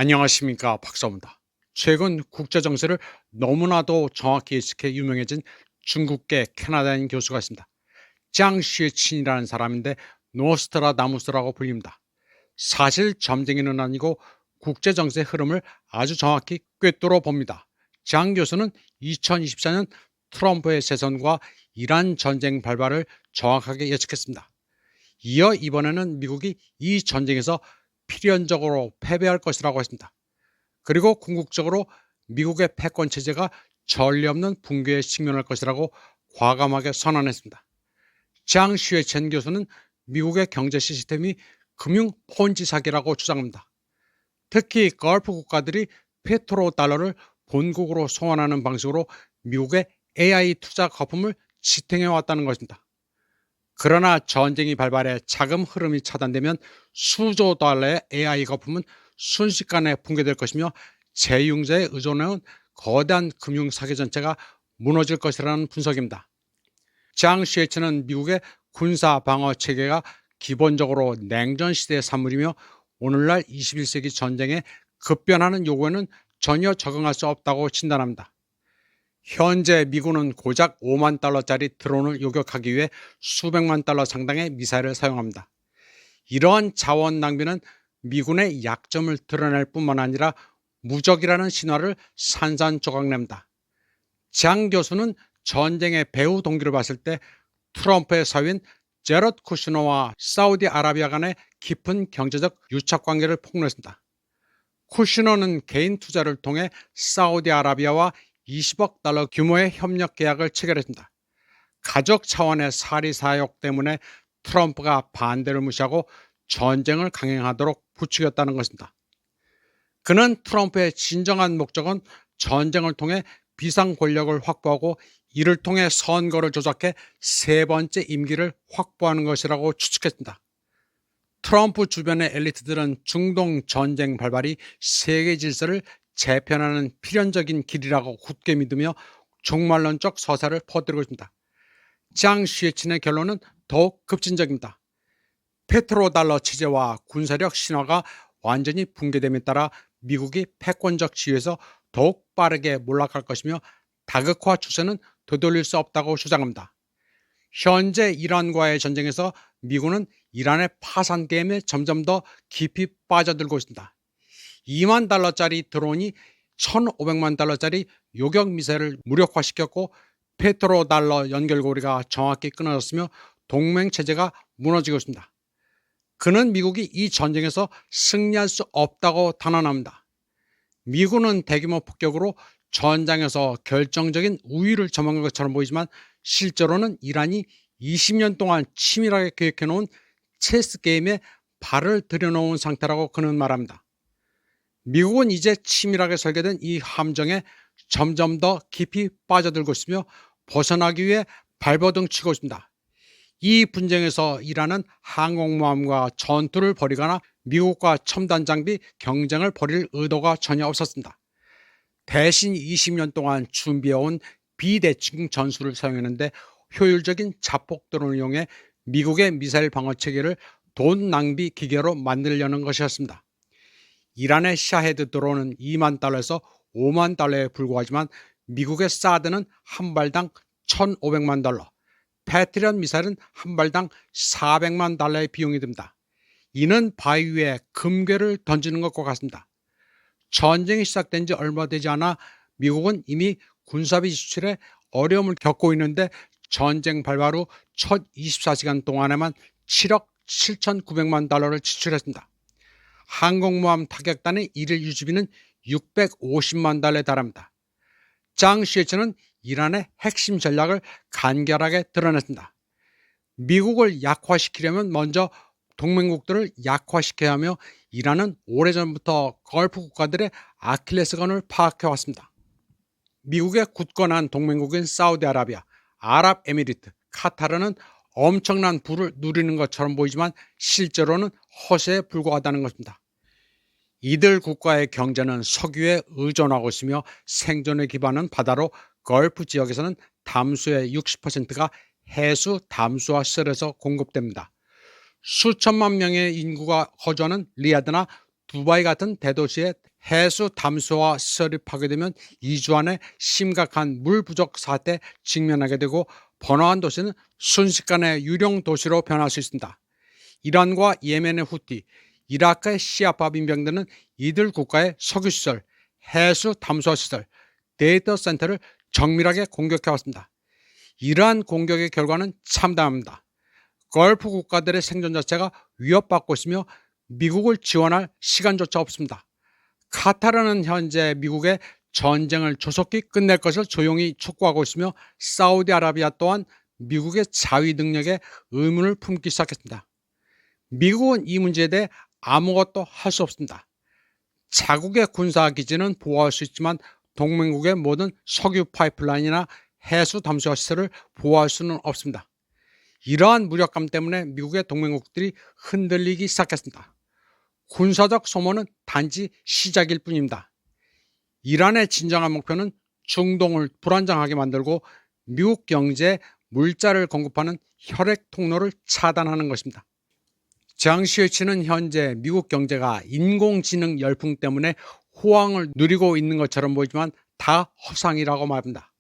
안녕하십니까, 박사입니다. 최근 국제 정세를 너무나도 정확히 예측해 유명해진 중국계 캐나다인 교수가 있습니다. 짱 시에친이라는 사람인데 노스트라다무스라고 불립니다. 사실 점쟁이는 아니고 국제 정세 흐름을 아주 정확히 꿰뚫어 봅니다. 장 교수는 2024년 트럼프의 재선과 이란 전쟁 발발을 정확하게 예측했습니다. 이어 이번에는 미국이 이 전쟁에서 필연적으로 패배할 것이라고 했습니다. 그리고 궁극적으로 미국의 패권 체제가 전례 없는 붕괴에 직면할 것이라고 과감하게 선언했습니다. 장 슈에첸 교수는 미국의 경제 시스템이 금융 폰지 사기라고 주장합니다. 특히 걸프 국가들이 페트로 달러를 본국으로 소환하는 방식으로 미국의 AI 투자 거품을 지탱해 왔다는 것입니다. 그러나 전쟁이 발발해 자금 흐름이 차단되면 수조 달러의 AI 거품은 순식간에 붕괴될 것이며 재융자에 의존해온 거대한 금융 사기 전체가 무너질 것이라는 분석입니다. 장 쉐이츠는 미국의 군사 방어 체계가 기본적으로 냉전 시대의 산물이며 오늘날 21세기 전쟁에 급변하는 요구에는 전혀 적응할 수 없다고 진단합니다. 현재 미군은 고작 5만 달러짜리 드론을 요격하기 위해 수백만 달러 상당의 미사일을 사용합니다. 이러한 자원 낭비는 미군의 약점을 드러낼 뿐만 아니라 무적이라는 신화를 산산조각냅니다. 장 교수는 전쟁의 배후 동기를 봤을 때 트럼프의 사위인 제럿 쿠시너와 사우디아라비아 간의 깊은 경제적 유착관계를 폭로했습니다. 쿠시너는 개인 투자를 통해 사우디아라비아와 20억 달러 규모의 협력 계약을 체결했습니다. 가족 차원의 사리사욕 때문에 트럼프가 반대를 무시하고 전쟁을 강행하도록 부추겼다는 것입니다. 그는 트럼프의 진정한 목적은 전쟁을 통해 비상 권력을 확보하고 이를 통해 선거를 조작해 세 번째 임기를 확보하는 것이라고 추측했습니다. 트럼프 주변의 엘리트들은 중동 전쟁 발발이 세계 질서를 재편하는 필연적인 길이라고 굳게 믿으며 종말론적 서사를 퍼뜨리고 있습니다. 장 슈에친의 결론은 더욱 급진적입니다. 페트로달러 체제와 군사력 신화가 완전히 붕괴됨에 따라 미국이 패권적 지위에서 더욱 빠르게 몰락할 것이며 다극화 추세는 되돌릴 수 없다고 주장합니다. 현재 이란과의 전쟁에서 미군은 이란의 파산 게임에 점점 더 깊이 빠져들고 있습니다. 2만 달러짜리 드론이 1,500만 달러짜리 요격 미사일을 무력화시켰고 페트로달러 연결고리가 정확히 끊어졌으며 동맹 체제가 무너지고 있습니다. 그는 미국이 이 전쟁에서 승리할 수 없다고 단언합니다. 미군은 대규모 폭격으로 전장에서 결정적인 우위를 점한 것처럼 보이지만 실제로는 이란이 20년 동안 치밀하게 계획해놓은 체스 게임에 발을 들여놓은 상태라고 그는 말합니다. 미국은 이제 치밀하게 설계된 이 함정에 점점 더 깊이 빠져들고 있으며 벗어나기 위해 발버둥 치고 있습니다. 이 분쟁에서 이란은 항공모함과 전투를 벌이거나 미국과 첨단 장비 경쟁을 벌일 의도가 전혀 없었습니다. 대신 20년 동안 준비해온 비대칭 전술을 사용했는데 효율적인 자폭 드론을 이용해 미국의 미사일 방어 체계를 돈 낭비 기계로 만들려는 것이었습니다. 이란의 샤헤드 드론은 2만 달러에서 5만 달러에 불과하지만 미국의 사드는 한 발당 1,500만 달러, 패트리엇 미사일은 한 발당 400만 달러의 비용이 듭니다. 이는 바위 위에 금괴를 던지는 것과 같습니다. 전쟁이 시작된 지 얼마 되지 않아 미국은 이미 군사비 지출에 어려움을 겪고 있는데 전쟁 발발 후 첫 24시간 동안에만 7억 7,900만 달러를 지출했습니다. 항공모함 타격단의 일일 유지비는 650만 달러에 달합니다. 장 슈에츠는 이란의 핵심 전략을 간결하게 드러냈습니다. 미국을 약화시키려면 먼저 동맹국들을 약화시켜야 하며 이란은 오래전부터 걸프 국가들의 아킬레스건을 파악해왔습니다. 미국의 굳건한 동맹국인 사우디아라비아, 아랍에미리트, 카타르는 엄청난 부를 누리는 것처럼 보이지만 실제로는 허세에 불과하다는 것입니다. 이들 국가의 경제는 석유에 의존하고 있으며 생존에 기반한 바다로 걸프 지역에서는 담수의 60%가 해수 담수화 시설에서 공급됩니다. 수천만 명의 인구가 거주하는 리야드나 두바이 같은 대도시에 해수 담수화 시설이 파괴되면 2주 안에 심각한 물 부족 사태에 직면하게 되고 번화한 도시는 순식간에 유령 도시로 변할 수 있습니다. 이란과 예멘의 후티, 이라크의 시아파 민병대는 이들 국가의 석유시설, 해수 담수화 시설, 데이터 센터를 정밀하게 공격해왔습니다. 이러한 공격의 결과는 참담합니다. 걸프 국가들의 생존 자체가 위협받고 있으며 미국을 지원할 시간조차 없습니다. 카타르는 현재 미국의 전쟁을 조속히 끝낼 것을 조용히 촉구하고 있으며 사우디아라비아 또한 미국의 자위 능력에 의문을 품기 시작했습니다. 미국은 이 문제에 대해 아무것도 할 수 없습니다. 자국의 군사기지는 보호할 수 있지만 동맹국의 모든 석유 파이프라인이나 해수 담수화 시설을 보호할 수는 없습니다. 이러한 무력감 때문에 미국의 동맹국들이 흔들리기 시작했습니다. 군사적 소모는 단지 시작일 뿐입니다. 이란의 진정한 목표는 중동을 불안정하게 만들고 미국 경제에 물자를 공급하는 혈액 통로를 차단하는 것입니다. 장 시우치는 현재 미국 경제가 인공지능 열풍 때문에 호황을 누리고 있는 것처럼 보이지만 다 허상이라고 말합니다.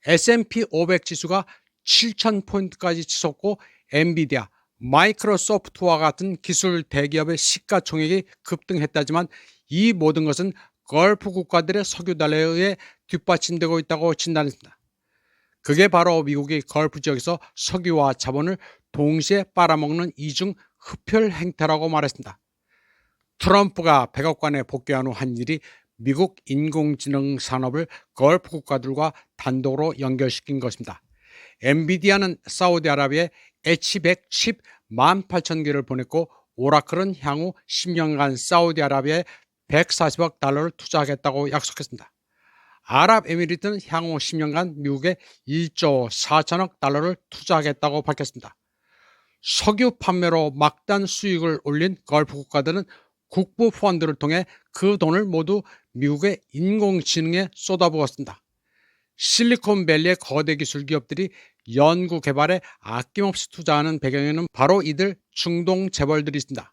S&P 500 지수가 7,000포인트까지 치솟고 엔비디아, 마이크로소프트와 같은 기술 대기업의 시가총액이 급등했다지만 이 모든 것은 걸프 국가들의 석유 달러에 의해 뒷받침되고 있다고 진단했습니다. 그게 바로 미국이 걸프 지역에서 석유와 자본을 동시에 빨아먹는 이중 흡혈 행태라고 말했습니다. 트럼프가 백악관에 복귀한 후 한 일이 미국 인공지능 산업을 걸프 국가들과 단독으로 연결시킨 것입니다. 엔비디아는 사우디아라비아에 H100 칩 18,000개를 보냈고 오라클은 향후 10년간 사우디아라비아에 140억 달러를 투자하겠다고 약속했습니다. 아랍에미리트는 향후 10년간 미국에 1조 4천억 달러를 투자하겠다고 밝혔습니다. 석유 판매로 막단 수익을 올린 걸프 국가들은 국부 펀드를 통해 그 돈을 모두 미국의 인공지능에 쏟아부었습니다. 실리콘밸리의 거대 기술 기업들이 연구 개발에 아낌없이 투자하는 배경에는 바로 이들 중동 재벌들이 있습니다.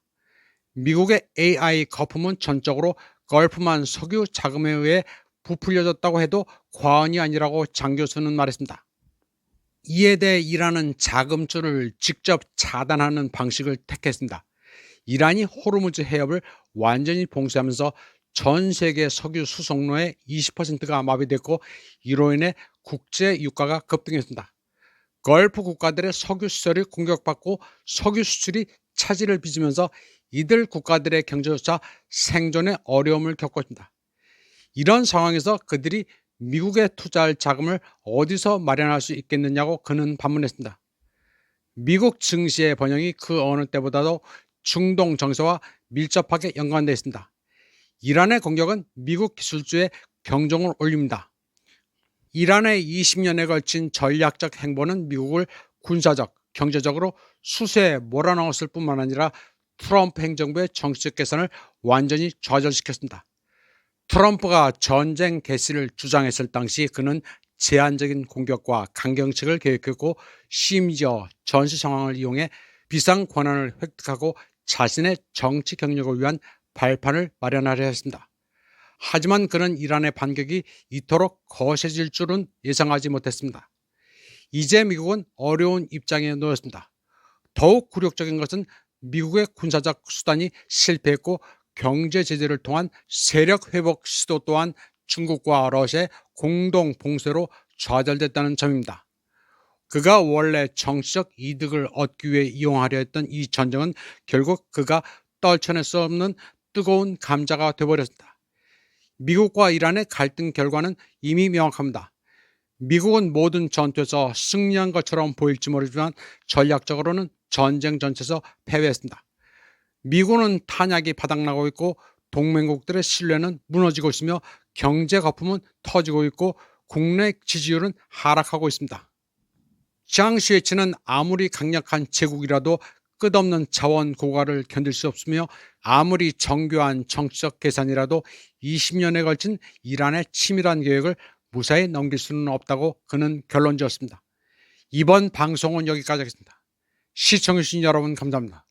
미국의 AI 거품은 전적으로 걸프만 석유 자금에 의해 부풀려졌다고 해도 과언이 아니라고 장 교수는 말했습니다. 이에 대해 이란은 자금줄을 직접 차단하는 방식을 택했습니다. 이란이 호르무즈 해협을 완전히 봉쇄하면서 전 세계 석유 수송로의 20%가 마비됐고 이로 인해 국제 유가가 급등했습니다. 걸프 국가들의 석유 시설이 공격받고 석유 수출이 차질을 빚으면서 이들 국가들의 경제조차 생존에 어려움을 겪고 있습니다. 이런 상황에서 그들이 미국에 투자할 자금을 어디서 마련할 수 있겠느냐고 그는 반문했습니다. 미국 증시의 번영이 그 어느 때보다도 중동 정세와 밀접하게 연관되어 있습니다. 이란의 공격은 미국 기술주의 경종을 울립니다. 이란의 20년에 걸친 전략적 행보는 미국을 군사적, 경제적으로 수세에 몰아넣었을 뿐만 아니라 트럼프 행정부의 정치적 개선을 완전히 좌절시켰습니다. 트럼프가 전쟁 개시를 주장했을 당시 그는 제한적인 공격과 강경책을 계획했고 심지어 전시 상황을 이용해 비상 권한을 획득하고 자신의 정치 경력을 위한 발판을 마련하려 했습니다. 하지만 그는 이란의 반격이 이토록 거세질 줄은 예상하지 못했습니다. 이제 미국은 어려운 입장에 놓였습니다. 더욱 굴욕적인 것은 미국의 군사적 수단이 실패했고 경제 제재를 통한 세력 회복 시도 또한 중국과 러시아의 공동 봉쇄로 좌절됐다는 점입니다. 그가 원래 정치적 이득을 얻기 위해 이용하려 했던 이 전쟁은 결국 그가 떨쳐낼 수 없는 뜨거운 감자가 되어버렸습니다. 미국과 이란의 갈등 결과는 이미 명확합니다. 미국은 모든 전투에서 승리한 것처럼 보일지 모르지만 전략적으로는 전쟁 전체에서 패배했습니다. 미군은 탄약이 바닥나고 있고 동맹국들의 신뢰는 무너지고 있으며 경제 거품은 터지고 있고 국내 지지율은 하락하고 있습니다. 장 시위치는 아무리 강력한 제국이라도 끝없는 자원 고갈을 견딜 수 없으며 아무리 정교한 정치적 계산이라도 20년에 걸친 이란의 치밀한 계획을 무사히 넘길 수는 없다고 그는 결론 지었습니다. 이번 방송은 여기까지 하겠습니다. 시청해주신 여러분 감사합니다.